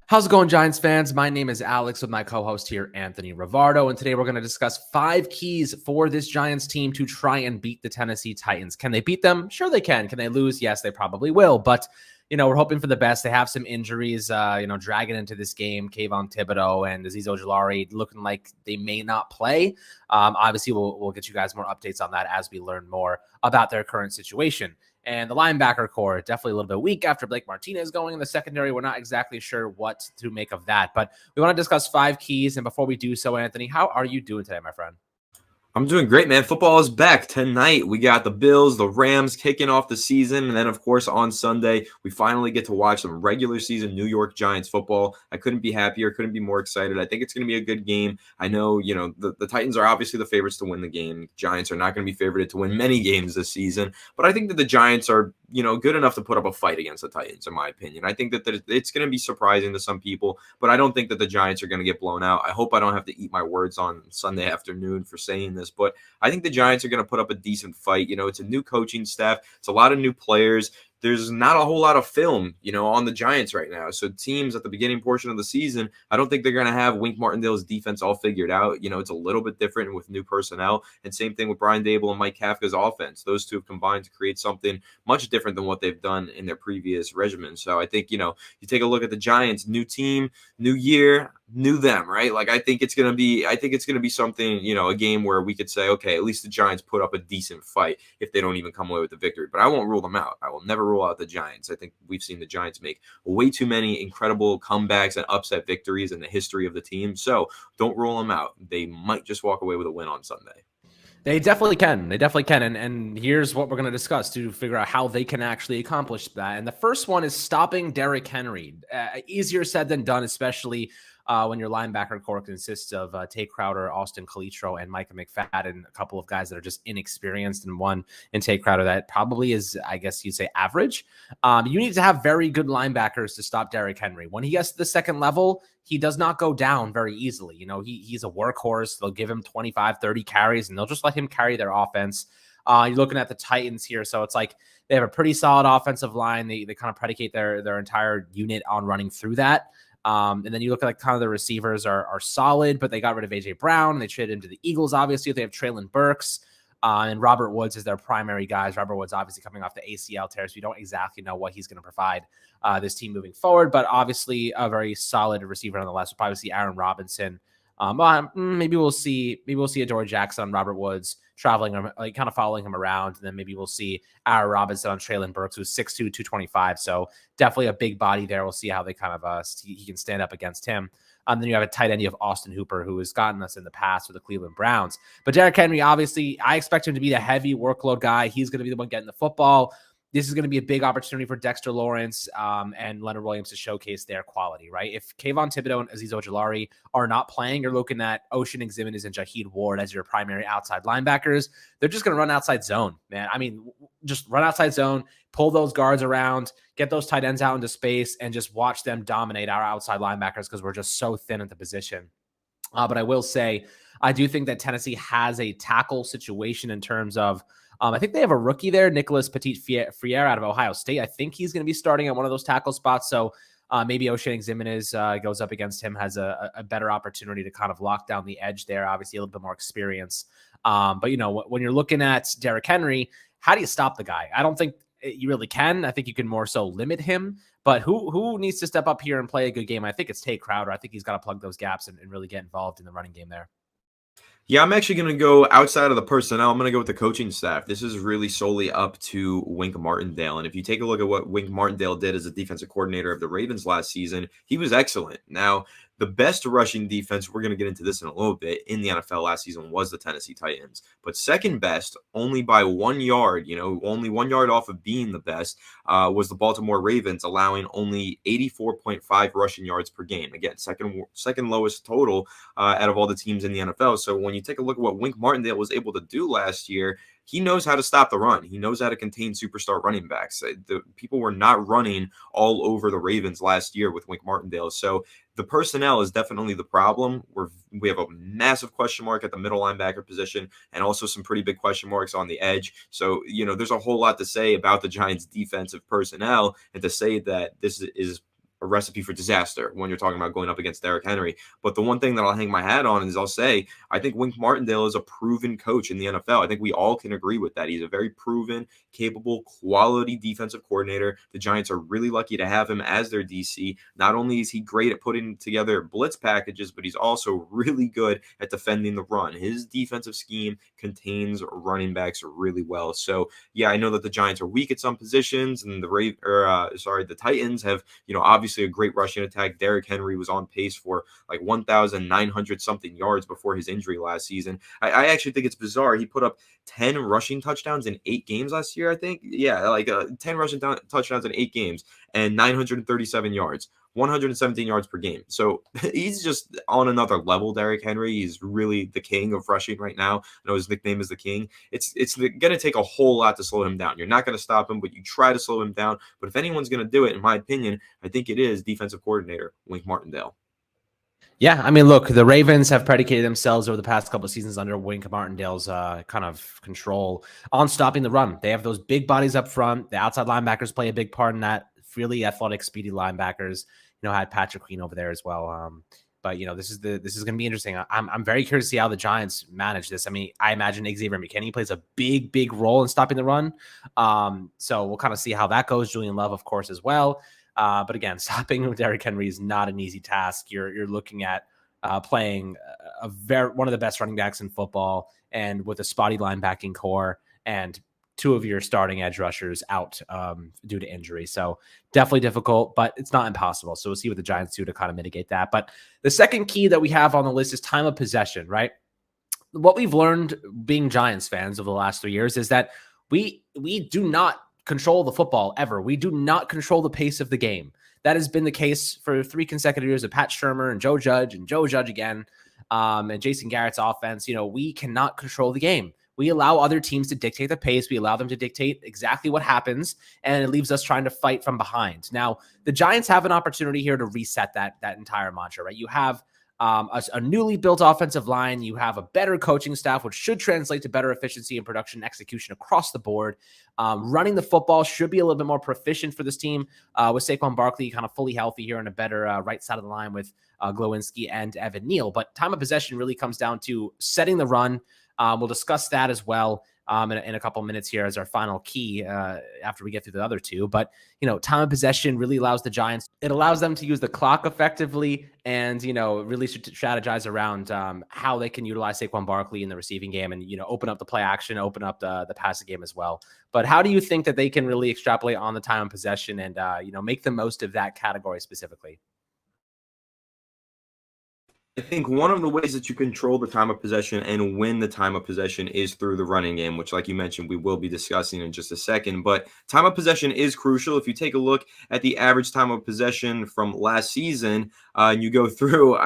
How's it going, Giants fans? My name is Alex with my co-host here, Anthony Rivardo, and today we're going to discuss 5 keys for this Giants team to try and beat the Tennessee Titans. Can they beat them? Sure they can. Can they lose? Yes, they probably will, but we're hoping for the best. They have some injuries, dragging into this game. Kayvon Thibodeau and Azeez Ojulari looking like they may not play. Obviously, we'll get you guys more updates on that as we learn more about their current situation. And the linebacker core, definitely a little bit weak after Blake Martinez going in the secondary. We're not exactly sure what to make of that, but we want to discuss 5 keys. And before we do so, Anthony, how are you doing today, my friend? I'm doing great, man. Football is back tonight. We got the Bills, the Rams kicking off the season. And then, of course, on Sunday, we finally get to watch some regular season New York Giants football. I couldn't be happier, couldn't be more excited. I think it's going to be a good game. I know, the Titans are obviously the favorites to win the game. Giants are not going to be favorited to win many games this season. But I think that the Giants are, good enough to put up a fight against the Titans, in my opinion. I think that it's going to be surprising to some people, but I don't think that the Giants are going to get blown out. I hope I don't have to eat my words on Sunday afternoon for saying this, but I think the Giants are going to put up a decent fight. It's a new coaching staff. It's a lot of new players. There's not a whole lot of film, on the Giants right now. So teams at the beginning portion of the season, I don't think they're going to have Wink Martindale's defense all figured out. It's a little bit different with new personnel. And same thing with Brian Dable and Mike Kafka's offense. Those two have combined to create something much different than what they've done in their previous regimen. So I think, you take a look at the Giants, new team, new year, new them, right? Like I think it's gonna be something, a game where we could say, okay, at least the Giants put up a decent fight if they don't even come away with the victory. But I won't rule them out. I will never rule out the Giants. I think we've seen the Giants make way too many incredible comebacks and upset victories in the history of the team. So don't rule them out. They might just walk away with a win on Sunday. They definitely can. They definitely can. And here's what we're going to discuss to figure out how they can actually accomplish that. And the first one is stopping Derrick Henry. Easier said than done, especially when your linebacker core consists of Tay Crowder, Austin Calitro, and Micah McFadden, a couple of guys that are just inexperienced, and one in Tay Crowder that probably is, I guess you'd say, average. You need to have very good linebackers to stop Derrick Henry. When he gets to the second level, he does not go down very easily. He's a workhorse. They'll give him 25, 30 carries, and they'll just let him carry their offense. You're looking at the Titans here, so it's like they have a pretty solid offensive line. They kind of predicate their entire unit on running through that. And then you look at kind of the receivers are solid, but they got rid of A.J. Brown. And they traded him to the Eagles, obviously. They have Treylon Burks and Robert Woods as their primary guys. Robert Woods obviously coming off the ACL tear, so you don't exactly know what he's going to provide this team moving forward. But obviously a very solid receiver nonetheless. We'll probably see Aaron Robinson. Maybe we'll see Adoree Jackson on Robert Woods traveling, like kind of following him around. And then maybe we'll see Aaron Robinson on Treylon Burks, who's 6'2", 225. So definitely a big body there. We'll see how they kind of he can stand up against him. Then you have a tight end. You have Austin Hooper, who has gotten us in the past with the Cleveland Browns. But Derrick Henry, obviously, I expect him to be the heavy workload guy. He's going to be the one getting the football. This is going to be a big opportunity for Dexter Lawrence and Leonard Williams to showcase their quality, right? If Kayvon Thibodeau and Azeez Ojulari are not playing, you're looking at Ocean Ximines and Jaheed Ward as your primary outside linebackers. They're just going to run outside zone, man. I mean, just run outside zone, pull those guards around, get those tight ends out into space, and just watch them dominate our outside linebackers because we're just so thin at the position. But I will say, I do think that Tennessee has a tackle situation in terms of I think they have a rookie there, Nicholas Petit-Frere out of Ohio State. I think he's going to be starting at one of those tackle spots. So maybe Ocean Ximines goes up against him, has a better opportunity to kind of lock down the edge there. Obviously, a little bit more experience. But, when you're looking at Derrick Henry, how do you stop the guy? I don't think you really can. I think you can more so limit him. But who needs to step up here and play a good game? I think it's Tay Crowder. I think he's got to plug those gaps and really get involved in the running game there. Yeah, I'm actually going to go outside of the personnel. I'm going to go with the coaching staff. This is really solely up to Wink Martindale. And if you take a look at what Wink Martindale did as a defensive coordinator of the Ravens last season, he was excellent. Now, the best rushing defense, we're going to get into this in a little bit, in the NFL last season was the Tennessee Titans. But second best, only by 1 yard, only 1 yard off of being the best, was the Baltimore Ravens, allowing only 84.5 rushing yards per game. Again, second lowest total out of all the teams in the NFL. So when you take a look at what Wink Martindale was able to do last year, he knows how to stop the run. He knows how to contain superstar running backs. The people were not running all over the Ravens last year with Wink Martindale. So the personnel is definitely the problem. We have a massive question mark at the middle linebacker position and also some pretty big question marks on the edge. So, there's a whole lot to say about the Giants' defensive personnel, and to say that this is a recipe for disaster when you're talking about going up against Derrick Henry. But the one thing that I'll hang my hat on is I'll say I think Wink Martindale is a proven coach in the NFL. I think we all can agree with that. He's a very proven, capable, quality defensive coordinator. The Giants are really lucky to have him as their DC. Not only is he great at putting together blitz packages, but he's also really good at defending the run. His defensive scheme contains running backs really well. So yeah, I know that the Giants are weak at some positions, and the Titans have, obviously a great rushing attack. Derrick Henry was on pace for like 1,900 something yards before his injury last season. I actually think it's bizarre. He put up 10 rushing touchdowns in 8 games last year, I think. Yeah, like 10 rushing touchdowns in 8 games and 937 yards. 117 yards per game. So he's just on another level, Derrick Henry. He's really the king of rushing right now. I know his nickname is the king. It's going to take a whole lot to slow him down. You're not going to stop him, but you try to slow him down. But if anyone's going to do it, in my opinion, I think it is defensive coordinator Wink Martindale. Yeah, I mean, look, the Ravens have predicated themselves over the past couple of seasons under Wink Martindale's kind of control on stopping the run. They have those big bodies up front. The outside linebackers play a big part in that. Really athletic, speedy linebackers. Had Patrick Queen over there as well. But this is going to be interesting. I'm very curious to see how the Giants manage this. I mean, I imagine Xavier McKinney plays a big role in stopping the run. So we'll kind of see how that goes. Julian Love, of course, as well. But again, stopping Derrick Henry is not an easy task. You're looking at playing one of the best running backs in football, and with a spotty linebacking core and 2 of your starting edge rushers out due to injury. So definitely difficult, but it's not impossible. So we'll see what the Giants do to kind of mitigate that. But the second key that we have on the list is time of possession, right? What we've learned being Giants fans over the last 3 years is that we do not control the football ever. We do not control the pace of the game. That has been the case for 3 consecutive years of Pat Shurmur and Joe Judge again, and Jason Garrett's offense. We cannot control the game. We allow other teams to dictate the pace. We allow them to dictate exactly what happens, and it leaves us trying to fight from behind. Now, the Giants have an opportunity here to reset that entire mantra, right? You have a newly built offensive line. You have a better coaching staff, which should translate to better efficiency and production execution across the board. Running the football should be a little bit more proficient for this team, with Saquon Barkley kind of fully healthy here and a better right side of the line with Glowinski and Evan Neal. But time of possession really comes down to setting the run. We'll discuss that as well in a couple minutes here as our final key after we get through the other 2. But, time of possession really allows the Giants. It allows them to use the clock effectively and, really strategize around how they can utilize Saquon Barkley in the receiving game and, open up the play action, open up the passing game as well. But how do you think that they can really extrapolate on the time of possession and, make the most of that category specifically? I think one of the ways that you control the time of possession and win the time of possession is through the running game, which, like you mentioned, we will be discussing in just a second. But time of possession is crucial. If you take a look at the average time of possession from last season, and you go through,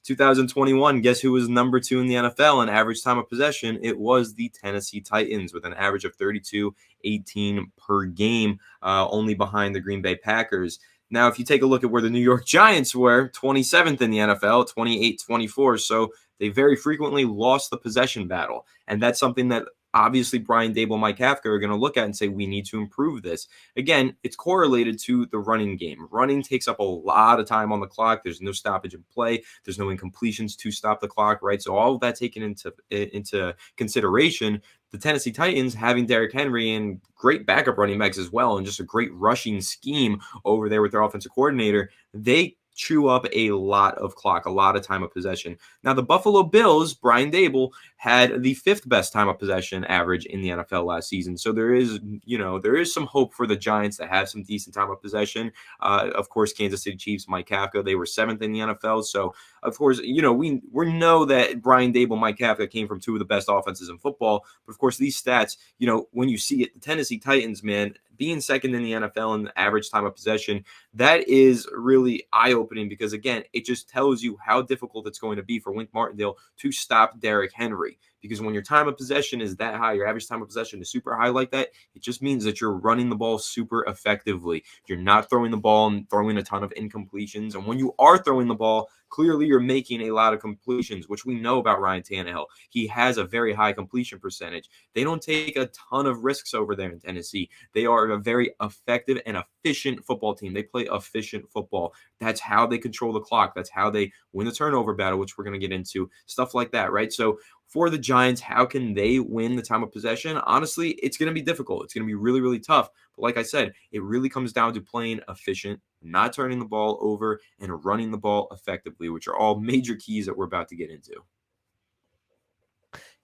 2021, guess who was number 2 in the NFL in average time of possession? It was the Tennessee Titans with an average of 32-18 per game, only behind the Green Bay Packers. Now, if you take a look at where the New York Giants were, 27th in the NFL, 28-24. So they very frequently lost the possession battle. And that's something that obviously Brian Daboll, Mike Kafka are going to look at and say, we need to improve this. Again, it's correlated to the running game. Running takes up a lot of time on the clock. There's no stoppage in play. There's no incompletions to stop the clock, right? So all of that taken into consideration, the Tennessee Titans having Derrick Henry and great backup running backs as well, and just a great rushing scheme over there with their offensive coordinator, they chew up a lot of clock, a lot of time of possession. Now, the Buffalo Bills, Brian Daboll, had the 5th best time of possession average in the NFL last season. So there is some hope for the Giants to have some decent time of possession. Of course, Kansas City Chiefs, Mike Kafka, they were 7th in the NFL. So, of course, we know that Brian Daboll, Mike Kafka came from 2 of the best offenses in football. But, of course, these stats, when you see it, the Tennessee Titans, man, being 2nd in the NFL in the average time of possession, that is really eye-opening because, again, it just tells you how difficult it's going to be for Wink Martindale to stop Derrick Henry. because when your time of possession is that high, your average time of possession is super high like that, it just means that you're running the ball super effectively. You're not throwing the ball and throwing a ton of incompletions. And when you are throwing the ball, clearly you're making a lot of completions, which we know about Ryan Tannehill. He has a very high completion percentage. They don't take a ton of risks over there in Tennessee. They are a very effective and efficient football team. They play efficient football. That's how they control the clock. That's how they win the turnover battle, which we're going to get into, stuff like that, right? So for the Giants, how can they win the time of possession? Honestly, it's going to be difficult. It's going to be really, really tough. But like I said, it really comes down to playing efficient, not turning the ball over, and running the ball effectively, which are all major keys that we're about to get into.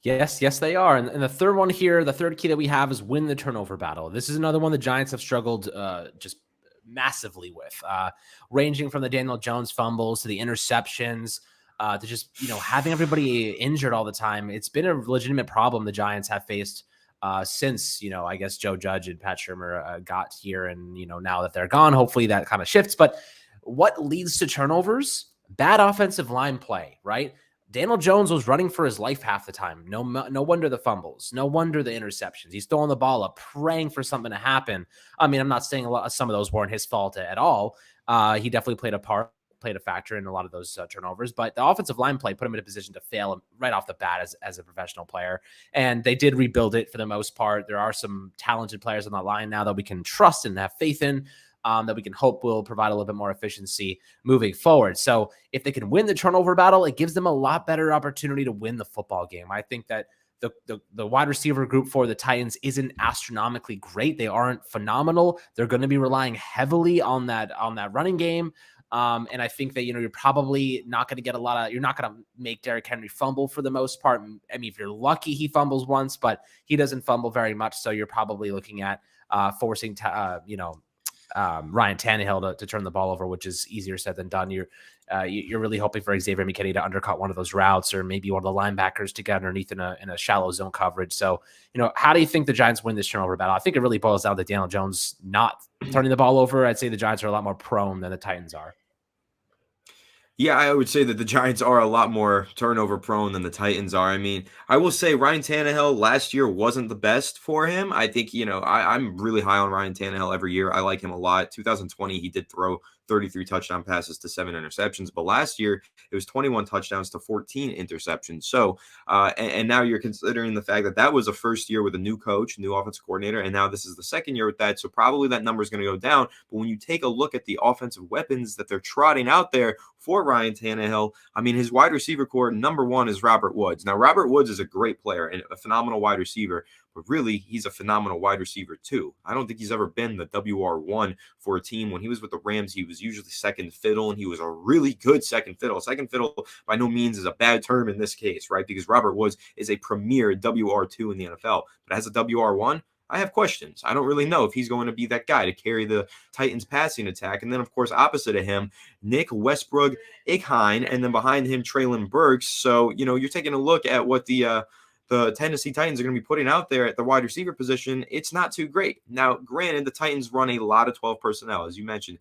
Yes, they are. And the third one here, the third key that we have is win the turnover battle. This is another one the Giants have struggled just massively with, ranging from the Daniel Jones fumbles to the interceptions, to just, having everybody injured all the time. It's been a legitimate problem the Giants have faced since, I guess Joe Judge and Pat Shurmur got here. And, now that they're gone, hopefully that kind of shifts. But what leads to turnovers? Bad offensive line play, right? Daniel Jones was running for his life half the time. No wonder the fumbles. No wonder the interceptions. He's throwing the ball up, praying for something to happen. I mean, I'm not saying some of those weren't his fault at all. He definitely played a factor in a lot of those turnovers, but the offensive line play put him in a position to fail right off the bat as a professional player. And they did rebuild it for the most part. There are some talented players on that line now that we can trust and have faith in. That we can hope will provide a little bit more efficiency moving forward. So if they can win the turnover battle, it gives them a lot better opportunity to win the football game. I think that the wide receiver group for the Titans isn't astronomically great. They aren't phenomenal. They're going to be relying heavily on that running game. And I think that, you're probably not going to get you're not going to make Derrick Henry fumble for the most part. I mean, if you're lucky, he fumbles once, but he doesn't fumble very much. So you're probably looking at forcing, Ryan Tannehill to turn the ball over, which is easier said than done. You're really hoping for Xavier McKinney to undercut one of those routes, or maybe one of the linebackers to get underneath in a shallow zone coverage. So, how do you think the Giants win this turnover battle? I think it really boils down to Daniel Jones not turning the ball over. I'd say the Giants are a lot more prone than the Titans are. Yeah, I would say that the Giants are a lot more turnover prone than the Titans are. I mean, I will say Ryan Tannehill last year wasn't the best for him. I think, I'm really high on Ryan Tannehill every year. I like him a lot. 2020, he did throw 33 touchdown passes to 7 interceptions. But last year, it was 21 touchdowns to 14 interceptions. So, and now you're considering the fact that that was a first year with a new coach, new offensive coordinator, and now this is the second year with that. So probably that number is going to go down. But when you take a look at the offensive weapons that they're trotting out there for Ryan Tannehill, I mean, his wide receiver core, number one is Robert Woods. Now, Robert Woods is a great player and a phenomenal wide receiver, but really, he's a phenomenal wide receiver too. I don't think he's ever been the WR1 for a team. When he was with the Rams, he was usually second fiddle, and he was a really good second fiddle. Second fiddle by no means is a bad term in this case, right? Because Robert Woods is a premier WR2 in the NFL. But as a WR1, I have questions. I don't really know if he's going to be that guy to carry the Titans passing attack. And then, of course, opposite of him, Nick Westbrook-Ikhine, and then behind him, Treylon Burks. So, you're taking a look at what the Tennessee Titans are going to be putting out there at the wide receiver position. It's not too great. Now, granted, the Titans run a lot of 12 personnel, as you mentioned.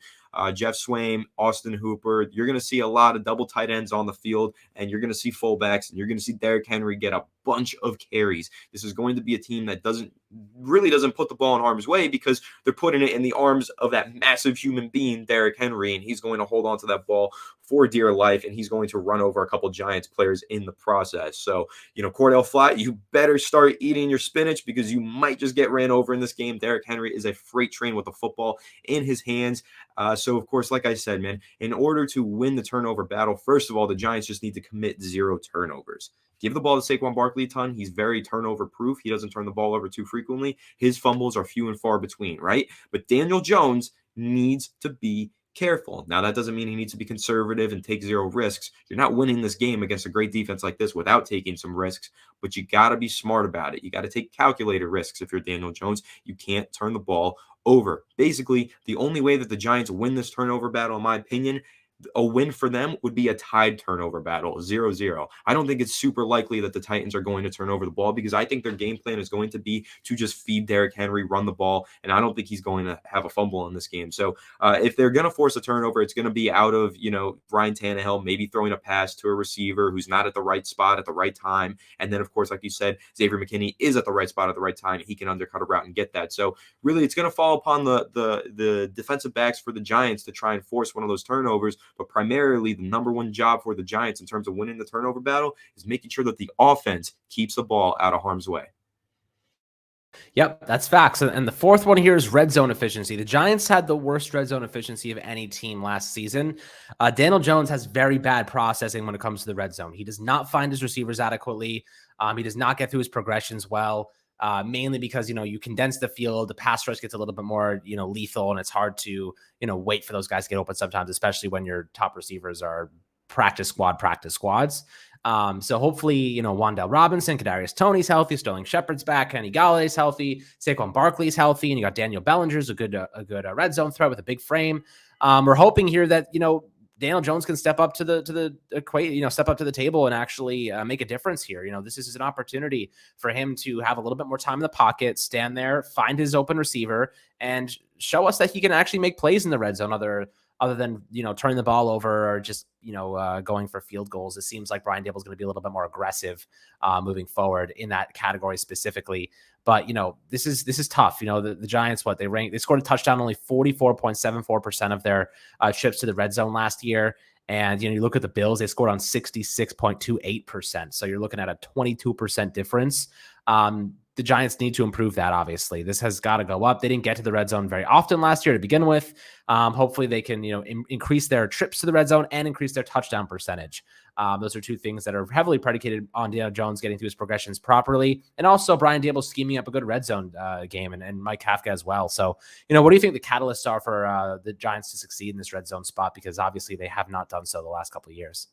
Jeff Swaim, Austin Hooper. You're going to see a lot of double tight ends on the field, and you're going to see fullbacks, and you're going to see Derrick Henry get a bunch of carries. This is going to be a team that doesn't put the ball in harm's way, because they're putting it in the arms of that massive human being, Derrick Henry, and he's going to hold on to that ball for dear life, and he's going to run over a couple Giants players in the process. So, Cordell Flott, you better start eating your spinach, because you might just get ran over in this game. Derrick Henry is a freight train with the football in his hands. So, of course, like I said, man, in order to win the turnover battle, first of all, the Giants just need to commit 0 turnovers. Give the ball to Saquon Barkley a ton. He's very turnover proof. He doesn't turn the ball over too frequently. His fumbles are few and far between, right? But Daniel Jones needs to be careful. Now, that doesn't mean he needs to be conservative and take 0 risks. You're not winning this game against a great defense like this without taking some risks, but you got to be smart about it. You got to take calculated risks if you're Daniel Jones. You can't turn the ball over. Basically, the only way that the Giants win this turnover battle, in my opinion, A win for them would be a tied turnover battle, 0-0. I don't think it's super likely that the Titans are going to turn over the ball because I think their game plan is going to be to just feed Derrick Henry, run the ball, and I don't think he's going to have a fumble in this game. So if they're going to force a turnover, it's going to be out of, Ryan Tannehill maybe throwing a pass to a receiver who's not at the right spot at the right time. And then, of course, like you said, Xavier McKinney is at the right spot at the right time. He can undercut a route and get that. So really, it's going to fall upon the defensive backs for the Giants to try and force one of those turnovers. But primarily, the number one job for the Giants in terms of winning the turnover battle is making sure that the offense keeps the ball out of harm's way. Yep, that's facts. And the fourth one here is red zone efficiency. The Giants had the worst red zone efficiency of any team last season. Daniel Jones has very bad processing when it comes to the red zone. He does not find his receivers adequately. He does not get through his progressions well, mainly because, you condense the field. The pass rush gets a little bit more, lethal, and it's hard to, wait for those guys to get open sometimes, especially when your top receivers are practice squads. So hopefully, Wan'Dale Robinson, Kadarius Toney's healthy, Sterling Shepard's back, Kenny Galladay's healthy, Saquon Barkley's healthy, and you got Daniel Bellinger's a good red zone threat with a big frame. We're hoping here that Daniel Jones can step up to the equation, step up to the table and actually make a difference here. This is an opportunity for him to have a little bit more time in the pocket, stand there, find his open receiver, and show us that he can actually make plays in the red zone. Other than, turning the ball over or just, going for field goals. It seems like Brian Daboll's going to be a little bit more aggressive moving forward in that category specifically. But, this is tough. The Giants, they scored a touchdown only 44.74% of their trips to the red zone last year. And, you look at the Bills, they scored on 66.28%. So you're looking at a 22% difference. The Giants need to improve that, obviously. This has got to go up. They didn't get to the red zone very often last year to begin with. Hopefully they can, increase their trips to the red zone and increase their touchdown percentage. Those are two things that are heavily predicated on Daniel Jones getting through his progressions properly. And also Brian Daboll scheming up a good red zone game and Mike Kafka as well. So, what do you think the catalysts are for the Giants to succeed in this red zone spot? Because obviously they have not done so the last couple of years.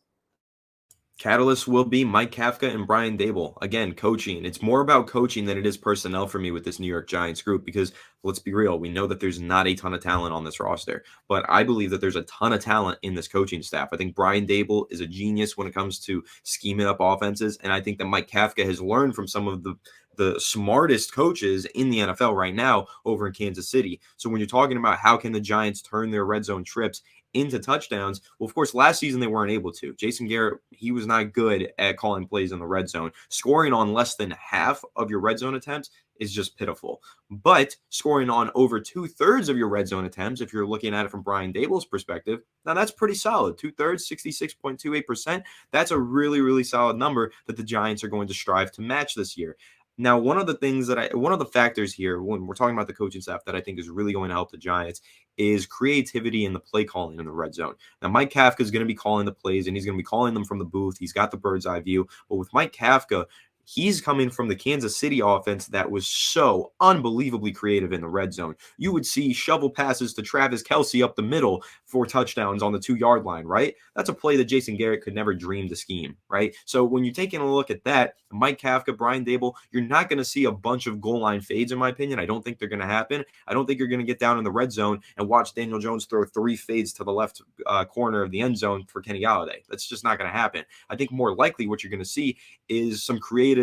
Catalyst will be Mike Kafka and Brian Daboll. Again, coaching. It's more about coaching than it is personnel for me with this New York Giants group because, let's be real, we know that there's not a ton of talent on this roster, but I believe that there's a ton of talent in this coaching staff. I think Brian Daboll is a genius when it comes to scheming up offenses, and I think that Mike Kafka has learned from some of the smartest coaches in the NFL right now over in Kansas City. So when you're talking about how can the Giants turn their red zone trips into touchdowns, well, of course, last season they weren't able to. Jason Garrett, he was not good at calling plays in the red zone. Scoring on less than half of your red zone attempts is just pitiful. But scoring on over 2/3 of your red zone attempts, if you're looking at it from Brian Daboll's perspective, now that's pretty solid. 2/3, 66.28%. That's a really, really solid number that the Giants are going to strive to match this year. Now, one of the factors here when we're talking about the coaching staff that I think is really going to help the Giants is creativity in the play calling in the red zone. Now, Mike Kafka is going to be calling the plays and he's going to be calling them from the booth. He's got the bird's eye view. But with Mike Kafka, he's coming from the Kansas City offense that was so unbelievably creative in the red zone. You would see shovel passes to Travis Kelce up the middle for touchdowns on the 2-yard line, right? That's a play that Jason Garrett could never dream to scheme, right? So when you're taking a look at that, Mike Kafka, Brian Daboll, you're not going to see a bunch of goal line fades, in my opinion. I don't think they're going to happen. I don't think you're going to get down in the red zone and watch Daniel Jones throw 3 fades to the left corner of the end zone for Kenny Galladay. That's just not going to happen. I think more likely what you're going to see is some creative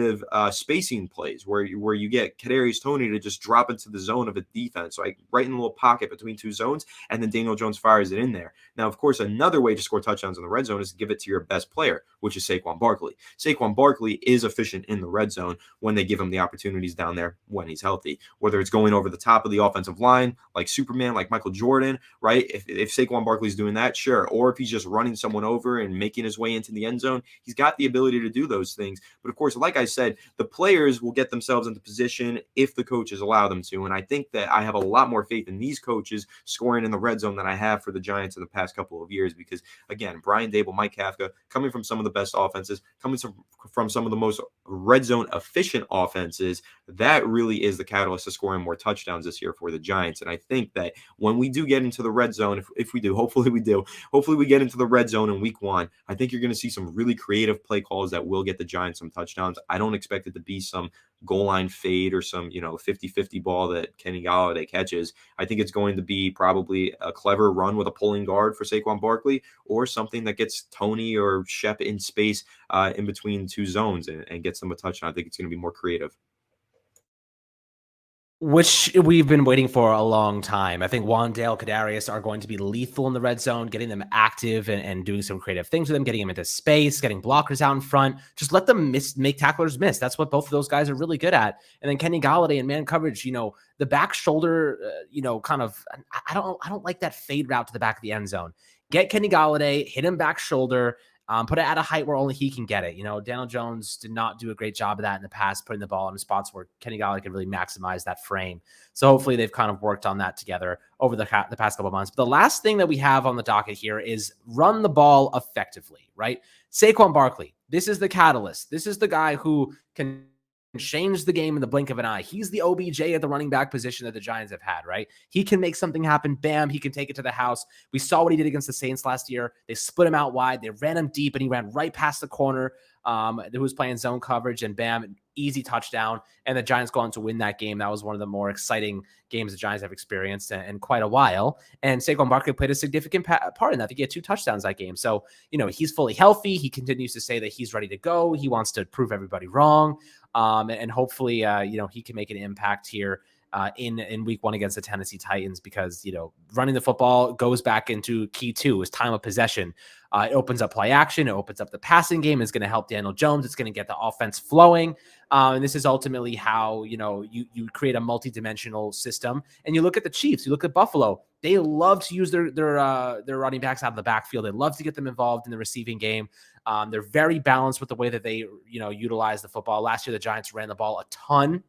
spacing plays where you get Kadarius Toney to just drop into the zone of a defense, like right in the little pocket between 2 zones, and then Daniel Jones fires it in there. Now, of course, another way to score touchdowns in the red zone is to give it to your best player, which is Saquon Barkley. Saquon Barkley is efficient in the red zone when they give him the opportunities down there when he's healthy, whether it's going over the top of the offensive line like Superman, like Michael Jordan, right? If Saquon Barkley's doing that, sure. Or if he's just running someone over and making his way into the end zone, he's got the ability to do those things. But of course, like I said, the players will get themselves into position if the coaches allow them to. And I think that I have a lot more faith in these coaches scoring in the red zone than I have for the Giants in the past couple of years. Because again, Brian Daboll, Mike Kafka, coming from some of the best offenses, coming from some of the most red zone efficient offenses, that really is the catalyst to scoring more touchdowns this year for the Giants. And I think that when we do get into the red zone, if we do, hopefully we get into the red zone in week 1, I think you're going to see some really creative play calls that will get the Giants some touchdowns. I don't expect it to be some goal line fade or some, 50-50 ball that Kenny Golladay catches. I think it's going to be probably a clever run with a pulling guard for Saquon Barkley, or something that gets Tony or Shep in space in between two zones and gets them a touchdown. I think it's going to be more creative. Which we've been waiting for a long time. I think Wandale, Kadarius are going to be lethal in the red zone, getting them active and doing some creative things with them, getting them into space, getting blockers out in front. Just let them make tacklers miss. That's what both of those guys are really good at. And then Kenny Golladay and man coverage, the back shoulder, kind of, I don't like that fade route to the back of the end zone. Get Kenny Golladay, hit him back shoulder, put it at a height where only he can get it. Daniel Jones did not do a great job of that in the past, putting the ball in spots where Kenny Golladay could really maximize that frame. So hopefully they've kind of worked on that together over the past couple of months. But the last thing that we have on the docket here is run the ball effectively, right? Saquon Barkley, this is the catalyst. This is the guy who can change the game in the blink of an eye. He's the OBJ at the running back position that the Giants have had, right? He can make something happen. Bam, he can take it to the house. We saw what he did against the Saints last year. They split him out wide. They ran him deep, and he ran right past the corner who was playing zone coverage, and bam, easy touchdown. And the Giants go on to win that game. That was one of the more exciting games the Giants have experienced in quite a while. And Saquon Barkley played a significant part in that. I think he had 2 touchdowns that game. So, he's fully healthy. He continues to say that he's ready to go. He wants to prove everybody wrong. And hopefully, he can make an impact here in week 1 against the Tennessee Titans, because, running the football goes back into key 2 is time of possession. It opens up play action. It opens up the passing game. It's going to help Daniel Jones. It's going to get the offense flowing. And this is ultimately how, you create a multi-dimensional system. And you look at the Chiefs, you look at Buffalo, they love to use their running backs out of the backfield. They love to get them involved in the receiving game. They're very balanced with the way that they, utilize the football. Last year, the Giants ran the ball a ton.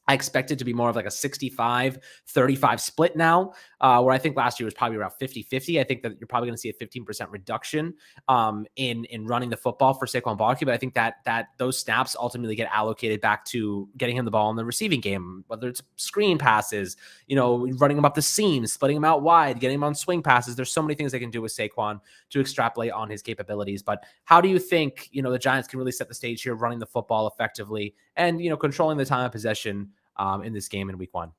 I expect it to be more of like a 65-35 split now, where I think last year was probably around 50-50. I think that you're probably going to see a 15% reduction in running the football for Saquon Barkley, but I think that those snaps ultimately get allocated back to getting him the ball in the receiving game, whether it's screen passes, running him up the seam, splitting him out wide, getting him on swing passes. There's so many things they can do with Saquon to extrapolate on his capabilities. But how do you think, the Giants can really set the stage here, running the football effectively and, controlling the time of possession in this game in week 1?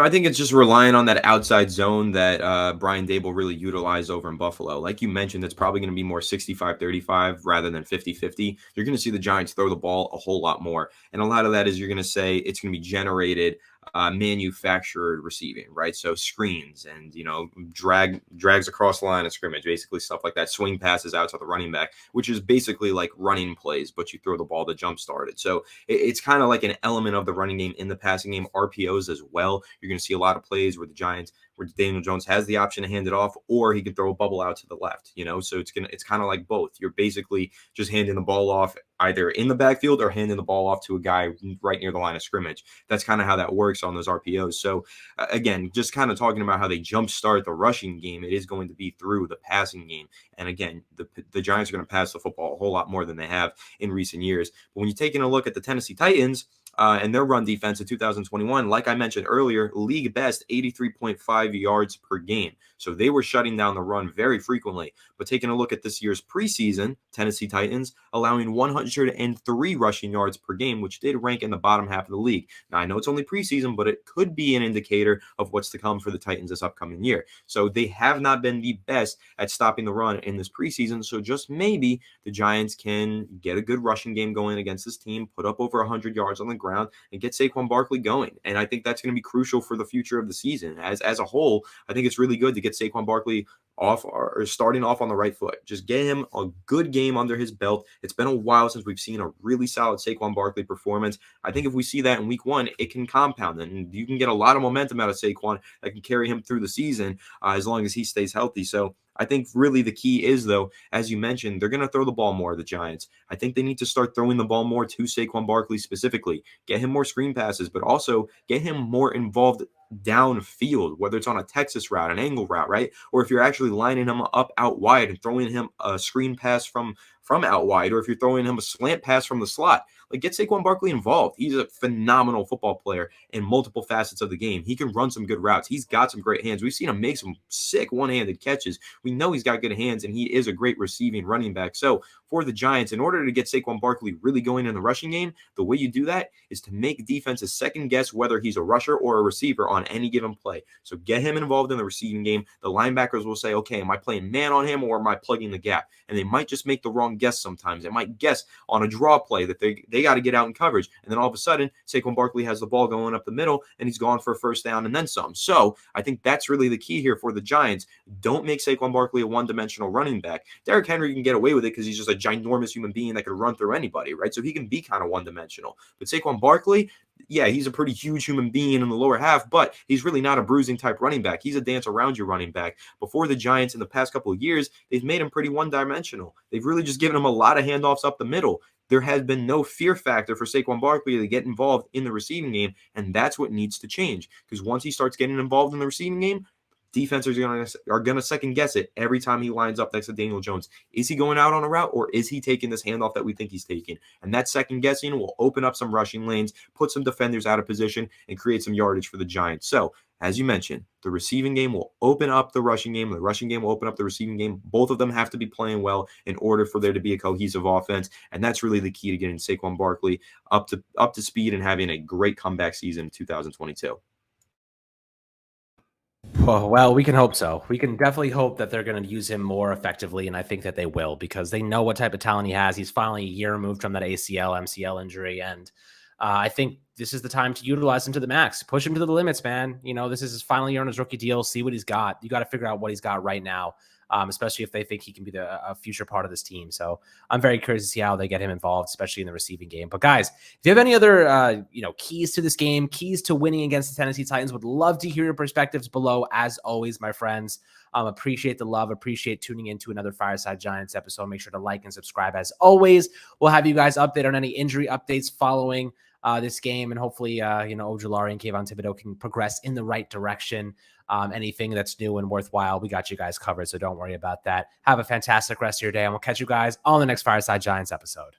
I think it's just relying on that outside zone that Brian Dable really utilized over in Buffalo. Like you mentioned, it's probably going to be more 65-35 rather than 50-50. You're going to see the Giants throw the ball a whole lot more. And a lot of that is you're going to say it's going to be generated manufactured receiving, right? So screens and, drags across the line of scrimmage, basically stuff like that. Swing passes out to the running back, which is basically like running plays, but you throw the ball to jump start it. So it's kind of like an element of the running game in the passing game, RPOs as well. You're going to see a lot of plays where Daniel Jones has the option to hand it off, or he can throw a bubble out to the left, so it's kind of like both. You're basically just handing the ball off either in the backfield or handing the ball off to a guy right near the line of scrimmage. That's kind of how that works on those RPOs. So again, just kind of talking about how they jumpstart the rushing game, it is going to be through the passing game. And again, the Giants are going to pass the football a whole lot more than they have in recent years. But when you're taking a look at the Tennessee Titans, and their run defense in 2021, like I mentioned earlier, league best 83.5 yards per game. So they were shutting down the run very frequently. But taking a look at this year's preseason, Tennessee Titans allowing 103 rushing yards per game, which did rank in the bottom half of the league. Now, I know it's only preseason, but it could be an indicator of what's to come for the Titans this upcoming year. So they have not been the best at stopping the run in this preseason. So just maybe the Giants can get a good rushing game going against this team, put up over 100 yards on the ground, and get Saquon Barkley going. And I think that's going to be crucial for the future of the season. As a whole, I think it's really good to get Saquon Barkley off or starting off on the right foot. Just get him a good game under his belt. It's been a while since we've seen a really solid Saquon Barkley performance. I think if we see that in week 1, it can compound, and you can get a lot of momentum out of Saquon that can carry him through the season as long as he stays healthy. So I think really the key is, though, as you mentioned, they're going to throw the ball more, the Giants. I think they need to start throwing the ball more to Saquon Barkley specifically. Get him more screen passes, but also get him more involved downfield, whether it's on a Texas route, an angle route, right? Or if you're actually lining him up out wide and throwing him a screen pass from out wide, or if you're throwing him a slant pass from the slot. Like, get Saquon Barkley involved. He's a phenomenal football player in multiple facets of the game. He can run some good routes. He's got some great hands. We've seen him make some sick one-handed catches. We know he's got good hands, and he is a great receiving running back. So for the Giants, in order to get Saquon Barkley really going in the rushing game, the way you do that is to make defenses second guess whether he's a rusher or a receiver on any given play. So get him involved in the receiving game. The linebackers will say, okay, am I playing man on him or am I plugging the gap? And they might just make the wrong guess sometimes. They might guess on a draw play that they got to get out in coverage. And then all of a sudden, Saquon Barkley has the ball going up the middle and he's gone for a first down and then some. So I think that's really the key here for the Giants. Don't make Saquon Barkley a one-dimensional running back. Derrick Henry can get away with it because he's just a ginormous human being that could run through anybody, right? So he can be kind of one-dimensional. But Saquon Barkley, yeah, he's a pretty huge human being in the lower half, but he's really not a bruising type running back. He's a dance around you running back. Before the Giants in the past couple of years, they've made him pretty one-dimensional. They've really just given him a lot of handoffs up the middle. There has been no fear factor for Saquon Barkley to get involved in the receiving game, and that's what needs to change. Because once he starts getting involved in the receiving game, defenses are going to second guess it every time he lines up next to Daniel Jones. Is he going out on a route or is he taking this handoff that we think he's taking? And that second guessing will open up some rushing lanes, put some defenders out of position, and create some yardage for the Giants. So, as you mentioned, the receiving game will open up the rushing game. The rushing game will open up the receiving game. Both of them have to be playing well in order for there to be a cohesive offense. And that's really the key to getting Saquon Barkley up to speed and having a great comeback season in 2022. Well, we can hope so. We can definitely hope that they're going to use him more effectively, and I think that they will because they know what type of talent he has. He's finally a year removed from that ACL, MCL injury, and I think this is the time to utilize him to the max. Push him to the limits, man. You know, this is his final year on his rookie deal. See what he's got. You got to figure out what he's got right now, especially if they think he can be a future part of this team. So I'm very curious to see how they get him involved, especially in the receiving game. But guys, if you have any other keys to this game, keys to winning against the Tennessee Titans, would love to hear your perspectives below. As always, my friends, appreciate the love, appreciate tuning into another Fireside Giants episode. Make sure to like and subscribe. As always, we'll have you guys update on any injury updates following this game, and hopefully, Ojulari and Kayvon Thibodeau can progress in the right direction. Anything that's new and worthwhile, we got you guys covered, so don't worry about that. Have a fantastic rest of your day, and we'll catch you guys on the next Fireside Giants episode.